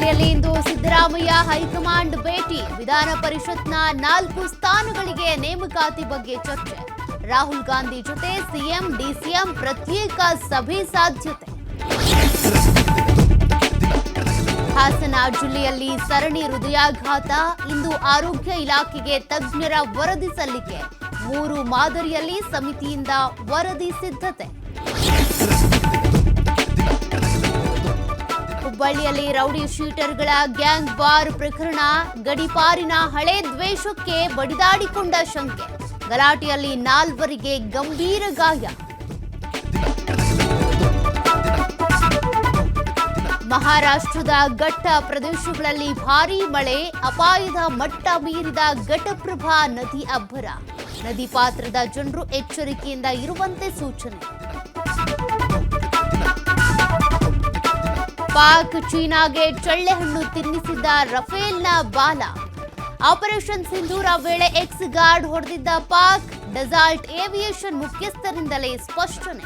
ದೆಹಲಿಯಲ್ಲಿ ಇಂದು ಸಿದ್ದರಾಮಯ್ಯ ಹೈಕಮಾಂಡ್ ಭೇಟಿ. ವಿಧಾನ ಪರಿಷತ್ನ 4 ಸ್ಥಾನಗಳಿಗೆ ನೇಮಕಾತಿ ಬಗ್ಗೆ ಚರ್ಚೆ. ರಾಹುಲ್ ಗಾಂಧಿ ಜೊತೆ ಸಿಎಂ ಡಿಸಿಎಂ ಪ್ರತ್ಯೇಕ ಸಭೆ ಸಾಧ್ಯತೆ. ಹಾಸನ ಜಿಲ್ಲೆಯಲ್ಲಿ ಸರಣಿ ಹೃದಯಾಘಾತ. ಇಂದು ಆರೋಗ್ಯ ಇಲಾಖೆಗೆ ತಜ್ಞರ ವರದಿ ಸಲ್ಲಿಕೆ. 3 ಮಾದರಿಯಲ್ಲಿ ಸಮಿತಿಯಿಂದ ವರದಿ ಸಿದ್ಧತೆ. ಹುಬ್ಬಳ್ಳಿಯಲ್ಲಿ ರೌಡಿ ಶೀಟರ್ಗಳ ಗ್ಯಾಂಗ್ ವಾರ್ ಪ್ರಕರಣ. ಗಡಿಪಾರಿನ ಹಳೆ ದ್ವೇಷಕ್ಕೆ ಬಡಿದಾಡಿಕೊಂಡ ಶಂಕೆ. ಗಲಾಟೆಯಲ್ಲಿ 4 ಗಂಭೀರ ಗಾಯ. ಮಹಾರಾಷ್ಟ್ರದ ಘಟ್ಟ ಪ್ರದೇಶಗಳಲ್ಲಿ ಭಾರೀ ಮಳೆ. ಅಪಾಯದ ಮಟ್ಟ ಮೀರಿದ ಘಟಪ್ರಭಾ ನದಿ ಅಬ್ಬರ. ನದಿ ಪಾತ್ರದ ಜನರು ಎಚ್ಚರಿಕೆಯಿಂದ ಇರುವಂತೆ ಸೂಚನೆ. ಪಾಕ್ ಚೀನಾಗೆ ಚಳ್ಳೆಹಣ್ಣು ತಿನ್ನಿಸಿದ್ದ ರಫೇಲ್ನ ಬಾಲ. ಆಪರೇಷನ್ ಸಿಂಧೂರ ವೇಳೆ ಎಕ್ಸ್ ಗಾರ್ಡ್ ಹೊಡೆದಿದ್ದ ಪಾಕ್. ಡೆಸಾಲ್ಟ್ ಏವಿಯೇಷನ್ ಮುಖ್ಯಸ್ಥರಿಂದಲೇ ಸ್ಪಷ್ಟನೆ.